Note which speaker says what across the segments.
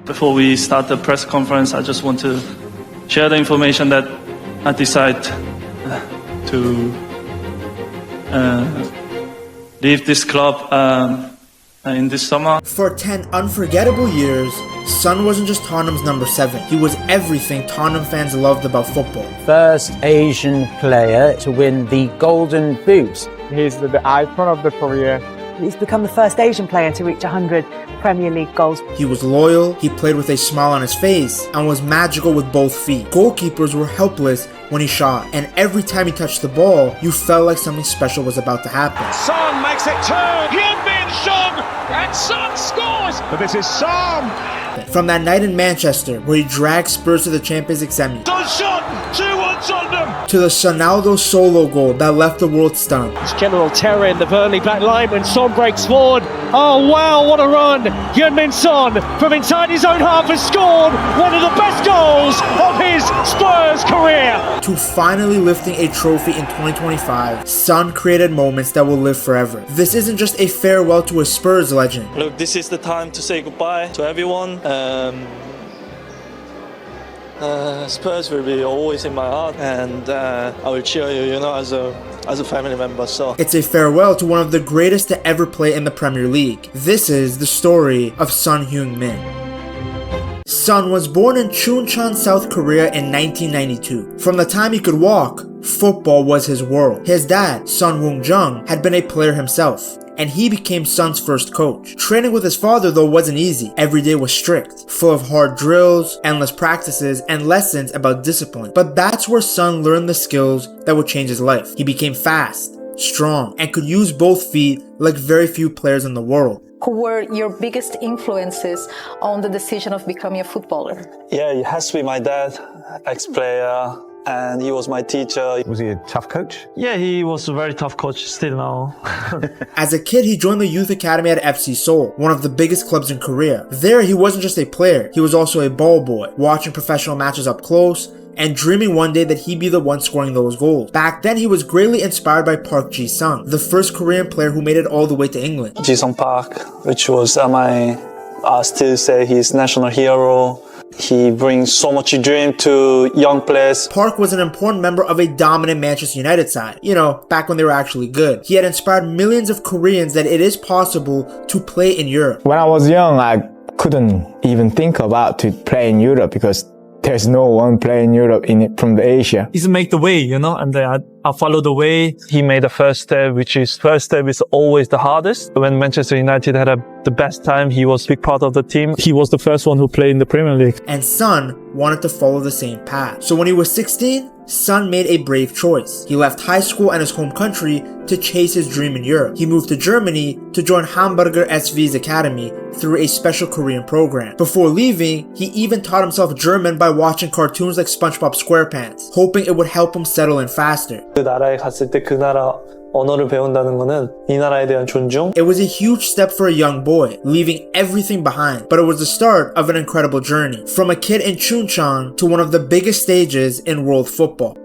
Speaker 1: Before we start the press conference, I just want to share the information that I decided to leave this club in this summer.
Speaker 2: For 10 unforgettable years, Son wasn't just Tottenham's number 7. He was everything Tottenham fans loved about football.
Speaker 3: First Asian player to win the Golden Boot.
Speaker 4: He's the icon of the career.
Speaker 5: He's become the first Asian player to reach 100 Premier League goals.
Speaker 2: He was loyal, he played with a smile on his face, and was magical with both feet. Goalkeepers were helpless when he shot, and every time he touched the ball, you felt like something special was about to happen.
Speaker 6: Son makes it 2, Heung-min Son, and Son scores! But this is Son!
Speaker 2: From that night in Manchester, where he dragged Spurs to the Champions League semi,
Speaker 6: Son, 2-1 Tottenham!
Speaker 2: to the Sonaldo solo goal that left the world stunned.
Speaker 7: It's general terror in the Burnley back line when Son breaks forward. Oh wow, what a run! Heung-min Son from inside his own half has scored one of the best goals of his Spurs career!
Speaker 2: To finally lifting a trophy in 2025, Son created moments that will live forever. This isn't just a farewell to a Spurs legend.
Speaker 1: Look, this is the time to say goodbye to everyone. Spurs will be always in my heart, and I will cheer you, as a family member. So
Speaker 2: it's a farewell to one of the greatest to ever play in the Premier League. This is the story of Son Heung-min. Son was born in Chuncheon, South Korea in 1992. From the time he could walk, football was his world. His dad, Son Woong-jung, had been a player himself, and he became Son's first coach. Training with his father, though, wasn't easy. Every day was strict, full of hard drills, endless practices, and lessons about discipline. But that's where Son learned the skills that would change his life. He became fast, strong, and could use both feet like very few players in the world.
Speaker 8: Who were your biggest influences on the decision of becoming a footballer?
Speaker 1: yeah, it has to be my dad, ex-player, and he was my teacher.
Speaker 4: Was he a tough coach?
Speaker 1: Yeah, he was a very tough coach still now.
Speaker 2: As a kid, he joined the youth academy at FC Seoul, one of the biggest clubs in Korea. There, he wasn't just a player, he was also a ball boy, watching professional matches up close, and dreaming one day that he'd be the one scoring those goals. Back then, he was greatly inspired by Park Ji-sung, the first Korean player who made it all the way to England.
Speaker 1: Ji-sung Park, which was I still say he's national hero. He brings so much dream to young players.
Speaker 2: Park was an important member of a dominant Manchester United side, back when they were actually good. He had inspired millions of Koreans that it is possible to play in Europe.
Speaker 4: When I was young, I couldn't even think about to play in Europe because there's no one playing in Europe from Asia.
Speaker 9: He's make the way, and then I follow the way. He made the first step, first step is always the hardest. When Manchester United had the best time, he was a big part of the team. He was the first one who played in the Premier League.
Speaker 2: And Son wanted to follow the same path. So when he was 16, Son made a brave choice. He left high school and his home country to chase his dream in Europe. He moved to Germany to join Hamburger SV's academy through a special Korean program. Before leaving, he even taught himself German by watching cartoons like SpongeBob SquarePants, hoping it would help him settle in faster.
Speaker 1: 그 나라에 갔을 때 그 나라 언어를 배운다는 거는 이 나라에 대한 존중.
Speaker 2: It was a huge step for a young boy, leaving everything behind, but it was the start of an incredible journey, from a kid in Chuncheon to one of the biggest stages in world football.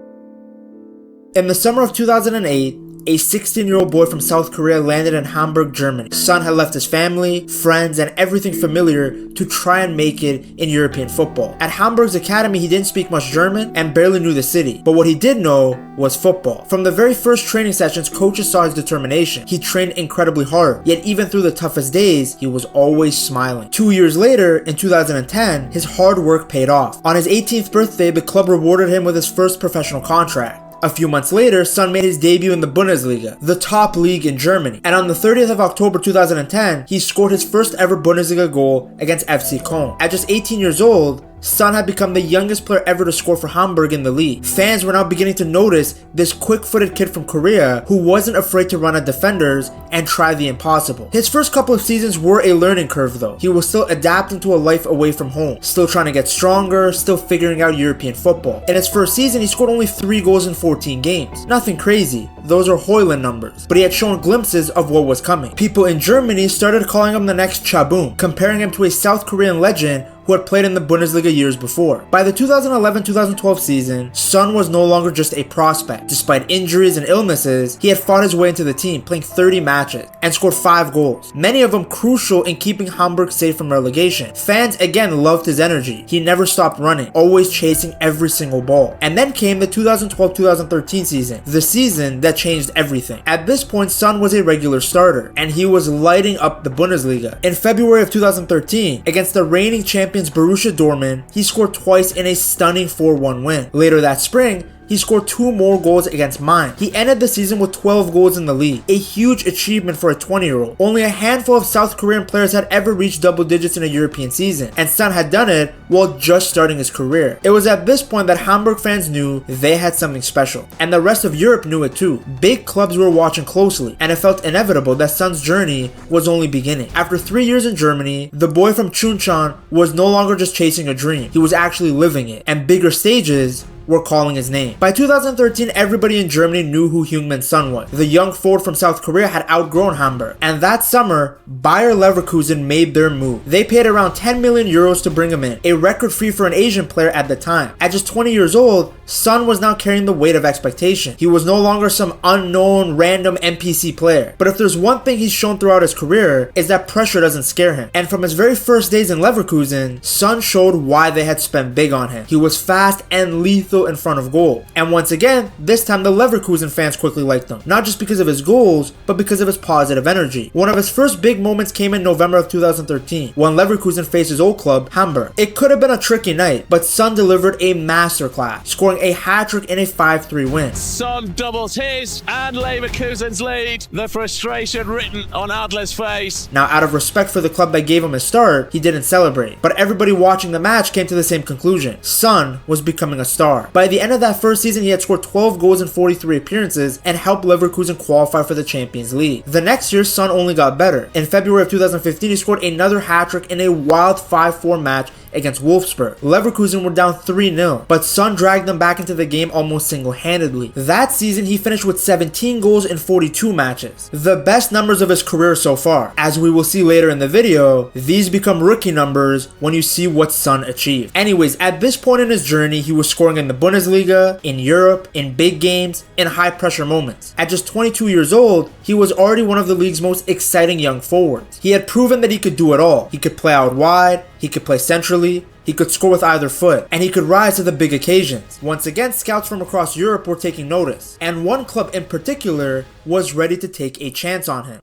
Speaker 2: In the summer of 2008, a 16-year-old boy from South Korea landed in Hamburg, Germany. Son had left his family, friends, and everything familiar to try and make it in European football. At Hamburg's academy, he didn't speak much German and barely knew the city, but what he did know was football. From the very first training sessions, coaches saw his determination. He trained incredibly hard, yet even through the toughest days, he was always smiling. 2 years later, in 2010, his hard work paid off. On his 18th birthday, the club rewarded him with his first professional contract. A few months later, Son made his debut in the Bundesliga, the top league in Germany. And on the 30th of October 2010, he scored his first ever Bundesliga goal against FC Köln. At just 18 years old, Son had become the youngest player ever to score for Hamburg in the league. Fans were now beginning to notice this quick-footed kid from Korea who wasn't afraid to run at defenders and try the impossible. His first couple of seasons were a learning curve though. He was still adapting to a life away from home, still trying to get stronger, still figuring out European football. In his first season, he scored only 3 goals in 14 games. Nothing crazy, those are Højlund numbers, but he had shown glimpses of what was coming. People in Germany started calling him the next Chaboom, comparing him to a South Korean legend who had played in the Bundesliga years before. By the 2011-2012 season, Son was no longer just a prospect. Despite injuries and illnesses, he had fought his way into the team, playing 30 matches, and scored 5 goals, many of them crucial in keeping Hamburg safe from relegation. Fans again loved his energy. He never stopped running, always chasing every single ball. And then came the 2012-2013 season, the season that changed everything. At this point, Son was a regular starter, and he was lighting up the Bundesliga. In February of 2013, against the reigning champions Borussia Dortmund, he scored twice in a stunning 4-1 win. Later that spring, he scored 2 more goals against Mainz. He ended the season with 12 goals in the league, a huge achievement for a 20-year-old. Only a handful of South Korean players had ever reached double digits in a European season, and Son had done it while just starting his career. It was at this point that Hamburg fans knew they had something special, and the rest of Europe knew it too. Big clubs were watching closely, and it felt inevitable that Son's journey was only beginning. After 3 years in Germany, the boy from Chuncheon was no longer just chasing a dream, he was actually living it, and bigger stages were calling his name. By 2013, everybody in Germany knew who Heung-min Son was. The young forward from South Korea had outgrown Hamburg, and that summer, Bayer Leverkusen made their move. They paid around 10 million euros to bring him in, a record fee for an Asian player at the time. At just 20 years old, Son was now carrying the weight of expectation. He was no longer some unknown, random NPC player. But if there's one thing he's shown throughout his career, is that pressure doesn't scare him. And from his very first days in Leverkusen, Son showed why they had spent big on him. He was fast and lethal in front of goal. And once again, this time the Leverkusen fans quickly liked him. Not just because of his goals, but because of his positive energy. One of his first big moments came in November of 2013, when Leverkusen faced his old club, Hamburg. It could have been a tricky night, but Son delivered a masterclass, scoring a hat-trick in a 5-3 win.
Speaker 7: Son doubles his and Leverkusen's lead. The frustration written on Adler's face.
Speaker 2: Now, out of respect for the club that gave him his start, he didn't celebrate. But everybody watching the match came to the same conclusion. Son was becoming a star. By the end of that first season, he had scored 12 goals in 43 appearances and helped Leverkusen qualify for the Champions League. The next year, Son only got better. In February of 2015, he scored another hat-trick in a wild 5-4 match against Wolfsburg. Leverkusen were down 3-0, but Son dragged them back into the game almost single-handedly. That season, he finished with 17 goals in 42 matches, the best numbers of his career so far. As we will see later in the video, these become rookie numbers when you see what Son achieved. Anyways, at this point in his journey, he was scoring in the Bundesliga, in Europe, in big games, in high-pressure moments. At just 22 years old, he was already one of the league's most exciting young forwards. He had proven that he could do it all. He could play out wide, he could play centrally, he could score with either foot, and he could rise to the big occasions. Once again, scouts from across Europe were taking notice, and one club in particular was ready to take a chance on him.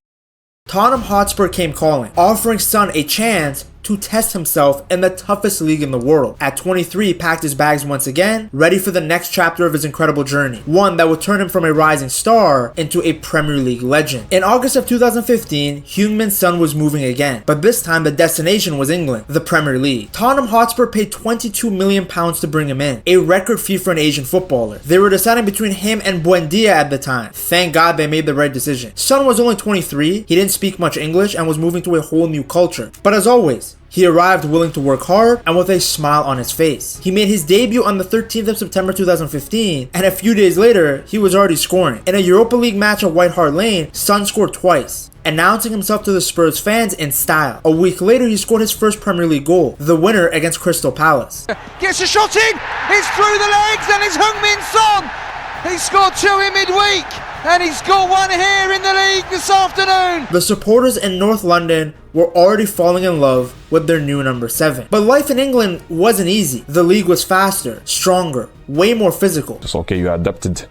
Speaker 2: Tottenham Hotspur came calling, offering Son a chance to test himself in the toughest league in the world. At 23, he packed his bags once again, ready for the next chapter of his incredible journey, one that would turn him from a rising star into a Premier League legend. In August of 2015, Heung-min Son was moving again, but this time the destination was England, the Premier League. Tottenham Hotspur paid £22 million to bring him in, a record fee for an Asian footballer. They were deciding between him and Buendia at the time. Thank God they made the right decision. Son was only 23, he didn't speak much English and was moving to a whole new culture. But as always, he arrived willing to work hard and with a smile on his face. He made his debut on the 13th of September 2015, and a few days later, he was already scoring. In a Europa League match at White Hart Lane, Son scored twice, announcing himself to the Spurs fans in style. A week later, he scored his first Premier League goal, the winner against Crystal Palace.
Speaker 6: Gets a shot in, it's through the legs, and it's Heung-min Son. He scored 2 in midweek, and he's got 1 here in the league this afternoon.
Speaker 2: The supporters in North London were already falling in love with their new number 7. But life in England wasn't easy. The league was faster, stronger, way more physical.
Speaker 10: It's okay, you adapted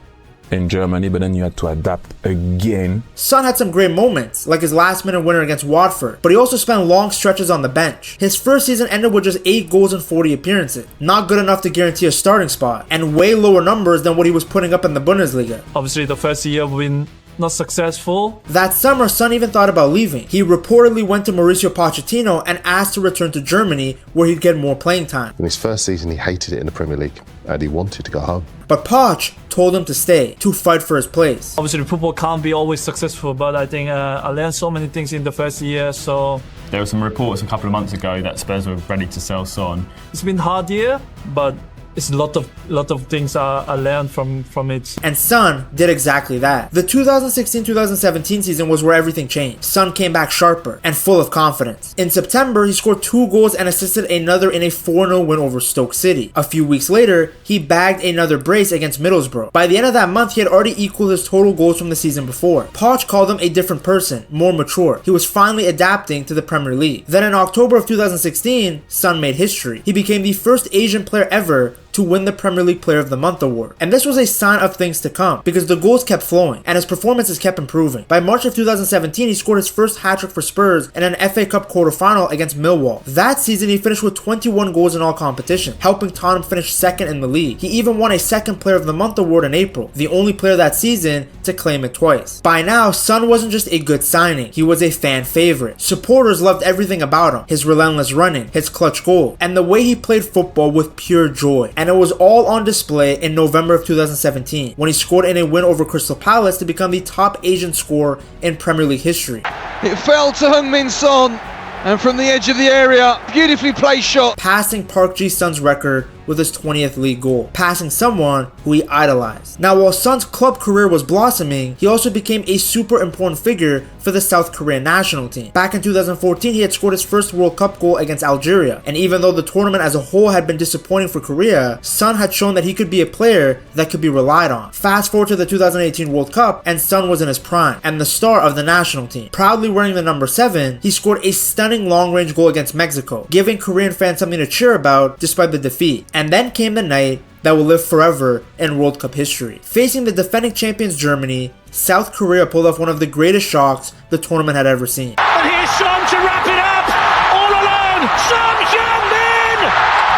Speaker 10: in Germany, but then you had to adapt again.
Speaker 2: Son had some great moments, like his last-minute winner against Watford, but he also spent long stretches on the bench. His first season ended with just 8 goals in 40 appearances. Not good enough to guarantee a starting spot, and way lower numbers than what he was putting up in the Bundesliga.
Speaker 9: Obviously, the first year we not successful.
Speaker 2: That summer, Son even thought about leaving. He reportedly went to Mauricio Pochettino and asked to return to Germany, where he'd get more playing time.
Speaker 11: In his first season, he hated it in the Premier League, and he wanted to go home.
Speaker 2: But Poch told him to stay, to fight for his place.
Speaker 9: Obviously, football can't be always successful, but I think I learned so many things in the first year, so...
Speaker 12: There were some reports a couple of months ago that Spurs were ready to sell Son.
Speaker 9: It's been a hard year, but it's a lot of things I learned from it.
Speaker 2: And Son did exactly that. The 2016-2017 season was where everything changed. Son came back sharper and full of confidence. In September, he scored 2 goals and assisted another in a 4-0 win over Stoke City. A few weeks later, he bagged another brace against Middlesbrough. By the end of that month, he had already equaled his total goals from the season before. Poch called him a different person, more mature. He was finally adapting to the Premier League. Then in October of 2016, Son made history. He became the first Asian player ever to win the Premier League Player of the Month award. And this was a sign of things to come, because the goals kept flowing and his performances kept improving. By March of 2017, he scored his first hat-trick for Spurs in an FA Cup quarter-final against Millwall. That season, he finished with 21 goals in all competitions, helping Tottenham finish second in the league. He even won a second Player of the Month award in April, the only player that season to claim it twice. By now, Son wasn't just a good signing, he was a fan favorite. Supporters loved everything about him, his relentless running, his clutch goal, and the way he played football with pure joy. And it was all on display in November of 2017 when he scored in a win over Crystal Palace to become the top Asian scorer in Premier League history.
Speaker 6: It fell to Heung-min Son, and from the edge of the area, beautifully placed shot,
Speaker 2: passing Park Ji-sun's record with his 20th league goal, passing someone who he idolized. Now, while Son's club career was blossoming, he also became a super important figure for the South Korean national team. Back in 2014, he had scored his first World Cup goal against Algeria, and even though the tournament as a whole had been disappointing for Korea, Son had shown that he could be a player that could be relied on. Fast forward to the 2018 World Cup, and Son was in his prime, and the star of the national team. Proudly wearing the number 7, he scored a stunning long-range goal against Mexico, giving Korean fans something to cheer about despite the defeat. And then came the night that will live forever in World Cup history. Facing the defending champions Germany, South Korea pulled off one of the greatest shocks the tournament had ever seen.
Speaker 7: And here's Son to wrap it up, all alone, Son Heung-min,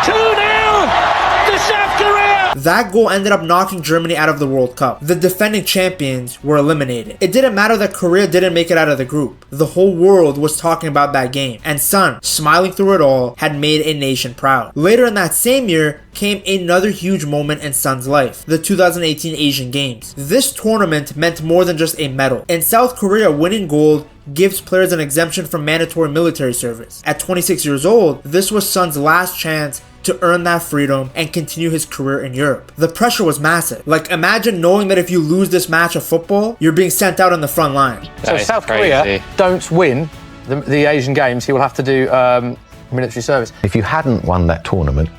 Speaker 7: 2-0 to South Korea.
Speaker 2: That goal ended up knocking Germany out of the World Cup. The defending champions were eliminated. It didn't matter that Korea didn't make it out of the group. The whole world was talking about that game, and Son, smiling through it all, had made a nation proud. Later in that same year came another huge moment in Son's life, the 2018 Asian Games. This tournament meant more than just a medal. In South Korea, winning gold gives players an exemption from mandatory military service. At 26 years old, this was Son's last chance to earn that freedom and continue his career in Europe. The pressure was massive. Like, imagine knowing that if you lose this match of football, you're being sent out on the front line.
Speaker 12: So if South Korea don't win the Asian Games, he will have to do military service.
Speaker 13: If you hadn't won that tournament,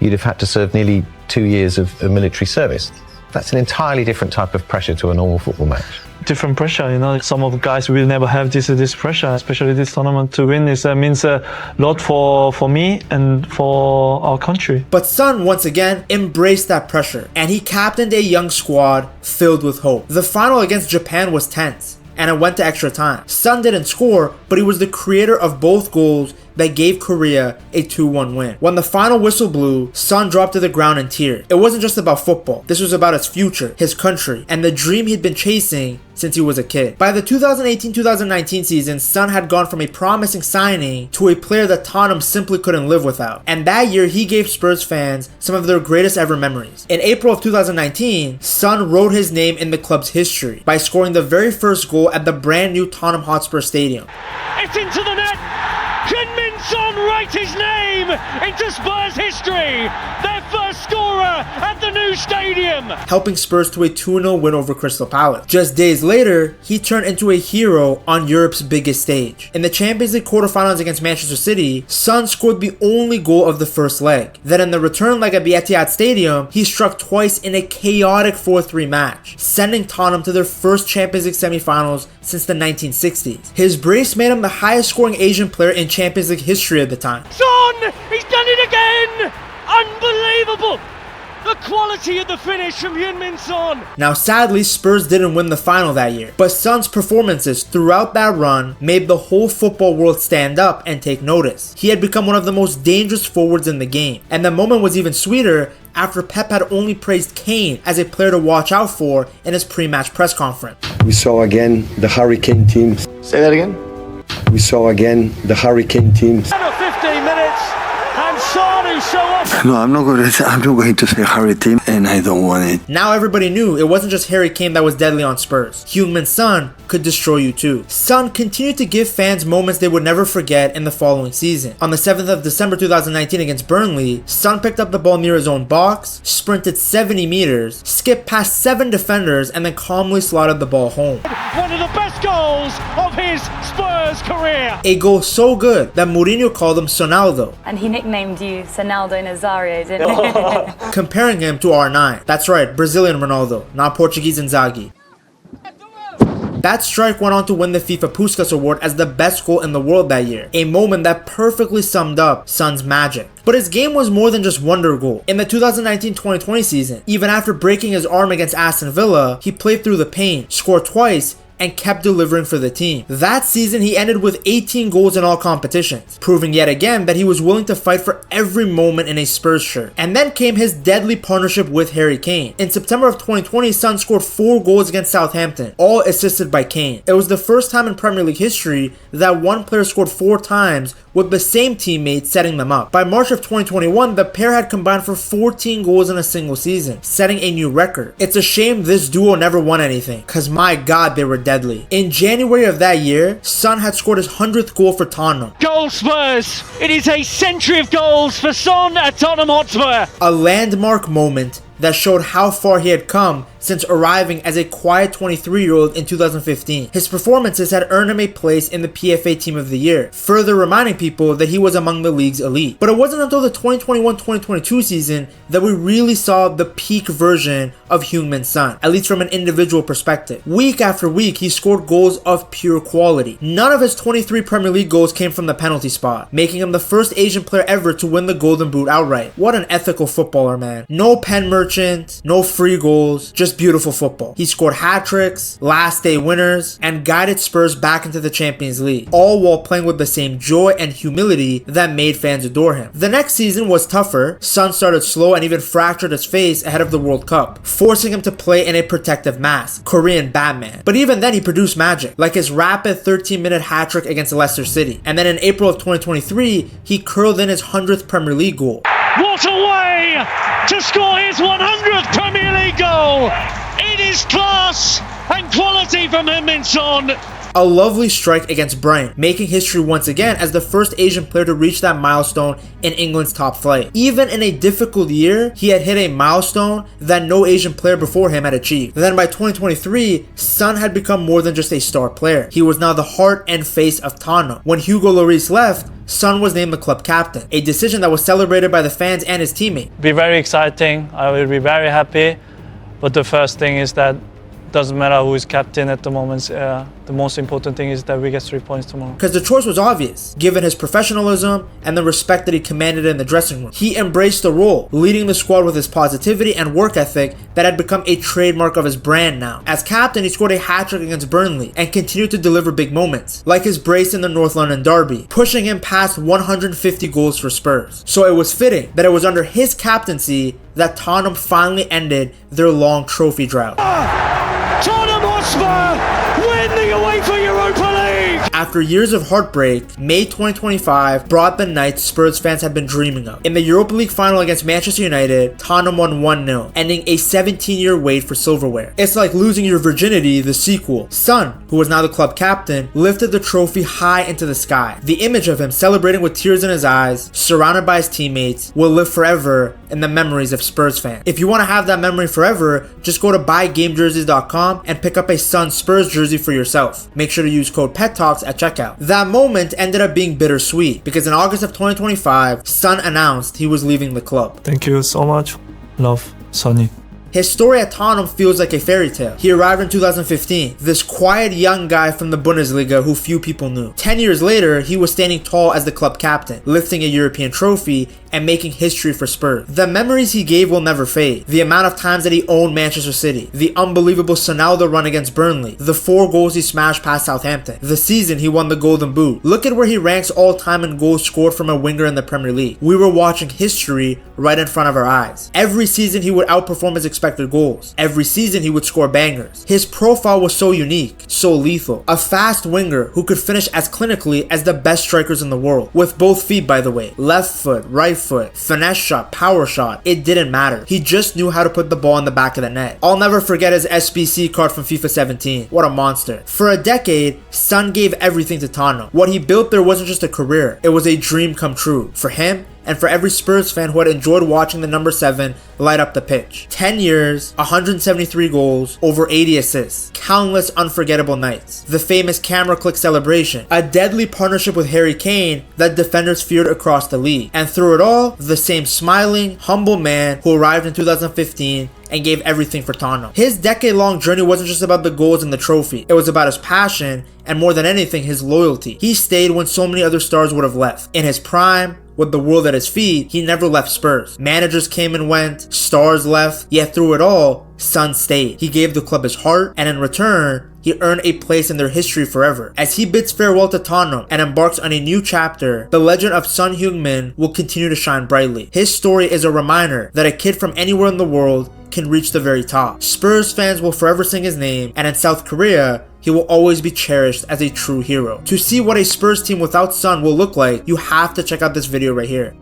Speaker 13: you'd have had to serve nearly 2 years of military service. That's an entirely different type of pressure to a normal football match.
Speaker 9: Different pressure, you know. Some of the guys will never have this pressure, especially this tournament. To win this means a lot for me and for our country.
Speaker 2: But Son once again embraced that pressure, and he captained a young squad filled with hope. The final against Japan was tense, and it went to extra time. Son didn't score, but he was the creator of both goals that gave Korea a 2-1 win. When the final whistle blew, Son dropped to the ground in tears. It wasn't just about football. This was about his future, his country, and the dream he'd been chasing since he was a kid. By the 2018-2019 season, Son had gone from a promising signing to a player that Tottenham simply couldn't live without. And that year, he gave Spurs fans some of their greatest ever memories. In April of 2019, Son wrote his name in the club's history by scoring the very first goal at the brand new Tottenham Hotspur Stadium.
Speaker 7: It's into the net. Heung-min Son write his name into Spurs history. Their first scorer at the new stadium,
Speaker 2: helping Spurs to a 2-0 win over Crystal Palace. Just days later, he turned into a hero on Europe's biggest stage. In the Champions League quarterfinals against Manchester City, Son scored the only goal of the first leg. Then in the return leg at the Etihad Stadium, he struck twice in a chaotic 4-3 match, sending Tottenham to their first Champions League semi-finals since the 1960s. His brace made him the highest scoring Asian player in Champions League history at the time.
Speaker 7: Son! He's done it again! Unbelievable! The quality of the finish from Heung-min Son.
Speaker 2: Now sadly, Spurs didn't win the final that year, but Son's performances throughout that run made the whole football world stand up and take notice. He had become one of the most dangerous forwards in the game, and the moment was even sweeter after Pep had only praised Kane as a player to watch out for in his pre-match press conference.
Speaker 14: We saw again the Hurricane team.
Speaker 12: Say that again?
Speaker 14: We saw again the Hurricane team.
Speaker 7: 15 minutes, and Son who show off.
Speaker 14: No, I'm not going to say Harry Kane, and I don't want it.
Speaker 2: Now everybody knew it wasn't just Harry Kane that was deadly on Spurs. Heung-min Son could destroy you too. Son continued to give fans moments they would never forget in the following season. On the 7th of December 2019 against Burnley, Son picked up the ball near his own box, sprinted 70 meters, skipped past 7 defenders, and then calmly slotted the ball home.
Speaker 7: One of the best goals of his Spurs career.
Speaker 2: A goal so good that Mourinho called him Sonaldo.
Speaker 15: And he nicknamed you Sonaldo Nazario, didn't he?
Speaker 2: Comparing him to R9. That's right, Brazilian Ronaldo, not Portuguese Inzaghi. That strike went on to win the FIFA Puskas Award as the best goal in the world that year, a moment that perfectly summed up Son's magic. But his game was more than just wonder goal. In the 2019-2020 season, even after breaking his arm against Aston Villa, he played through the pain, scored twice, and kept delivering for the team. That season, he ended with 18 goals in all competitions, proving yet again that he was willing to fight for every moment in a Spurs shirt. And then came his deadly partnership with Harry Kane. In September of 2020, Son scored 4 goals against Southampton, all assisted by Kane. It was the first time in Premier League history that one player scored 4 times with the same teammate setting them up. By March of 2021, the pair had combined for 14 goals in a single season, setting a new record. It's a shame this duo never won anything, cause my god, they were deadly. In January of that year, Son had scored his 100th goal for Tottenham.
Speaker 7: Goal Spurs! It is a century of goals for Son at Tottenham Hotspur.
Speaker 2: A landmark moment that showed how far he had come since arriving as a quiet 23-year-old in 2015. His performances had earned him a place in the PFA Team of the Year, further reminding people that he was among the league's elite. But it wasn't until the 2021-2022 season that we really saw the peak version of Heung-min Son, at least from an individual perspective. Week after week, he scored goals of pure quality. None of his 23 Premier League goals came from the penalty spot, making him the first Asian player ever to win the Golden Boot outright. What an ethical footballer, man. No pen merchant, no free goals, just beautiful football. He scored hat-tricks, last day winners, and guided Spurs back into the Champions League, all while playing with the same joy and humility that made fans adore him. The next season was tougher. Son started slow and even fractured his face ahead of the World Cup, forcing him to play in a protective mask, Korean Batman. But even then he produced magic, like his rapid 13-minute hat-trick against Leicester City. And then in April of 2023, he curled in his 100th Premier League goal.
Speaker 7: What a way to score his 100th Premier League goal! It is class and quality from Heung-min Son.
Speaker 2: A lovely strike against Brighton, making history once again as the first Asian player to reach that milestone in England's top flight. Even in a difficult year, he had hit a milestone that no Asian player before him had achieved. Then by 2023, Son had become more than just a star player. He was now the heart and face of Tottenham. When Hugo Lloris left, Son was named the club captain, a decision that was celebrated by the fans and his teammate.
Speaker 9: Be very exciting. I will be very happy. But the first thing is that doesn't matter who is captain at the moment. The most important thing is that we get 3 points tomorrow.
Speaker 2: Because the choice was obvious, given his professionalism and the respect that he commanded in the dressing room. He embraced the role, leading the squad with his positivity and work ethic that had become a trademark of his brand now. As captain, he scored a hat-trick against Burnley and continued to deliver big moments, like his brace in the North London derby, pushing him past 150 goals for Spurs. So it was fitting that it was under his captaincy that Tottenham finally ended their long trophy drought.
Speaker 7: Tottenham Hotspur win the UEFA Europa League!
Speaker 2: After years of heartbreak, May 2025 brought the night Spurs fans had been dreaming of. In the Europa League final against Manchester United, Tottenham won 1-0, ending a 17-year wait for silverware. It's like Losing Your Virginity, the sequel. Son, who was now the club captain, lifted the trophy high into the sky. The image of him celebrating with tears in his eyes, surrounded by his teammates, will live forever in the memories of Spurs fans. If you want to have that memory forever, just go to buygamejerseys.com and pick up a Son Spurs jersey for yourself. Make sure to use code PETTALKS at checkout. That moment ended up being bittersweet because in August of 2025, Son announced he was leaving the club.
Speaker 9: Thank you so much. Love, Sonny.
Speaker 2: His story at Tottenham feels like a fairy tale. He arrived in 2015, this quiet young guy from the Bundesliga who few people knew. 10 years later, he was standing tall as the club captain, lifting a European trophy and making history for Spurs. The memories he gave will never fade. The amount of times that he owned Manchester City, the unbelievable Sonaldo run against Burnley, the 4 goals he smashed past Southampton, the season he won the Golden Boot. Look at where he ranks all time in goals scored from a winger in the Premier League. We were watching history right in front of our eyes. Every season he would outperform his expected goals. Every season he would score bangers. His profile was so unique, so lethal. A fast winger who could finish as clinically as the best strikers in the world. With both feet, by the way. Left foot, right foot, foot, finesse shot, power shot, it didn't matter. He just knew how to put the ball in the back of the net. I'll never forget his SBC card from FIFA 17. What a monster. For a decade, Son gave everything to Tottenham. What he built there wasn't just a career, it was a dream come true. For him, and for every Spurs fan who had enjoyed watching the number 7 light up the pitch. 10 years, 173 goals, over 80 assists, countless unforgettable nights, the famous camera click celebration, a deadly partnership with Harry Kane that defenders feared across the league, and through it all, the same smiling, humble man who arrived in 2015 and gave everything for Tottenham. His decade-long journey wasn't just about the goals and the trophy, it was about his passion, and more than anything, his loyalty. He stayed when so many other stars would have left. In his prime, with the world at his feet, he never left Spurs. Managers came and went, stars left, yet through it all, Son stayed. He gave the club his heart, and in return, he earned a place in their history forever. As he bids farewell to Tottenham and embarks on a new chapter, the legend of Son Heung-min will continue to shine brightly. His story is a reminder that a kid from anywhere in the world can reach the very top. Spurs fans will forever sing his name, and in South Korea, he will always be cherished as a true hero. To see what a Spurs team without Son will look like, you have to check out this video right here.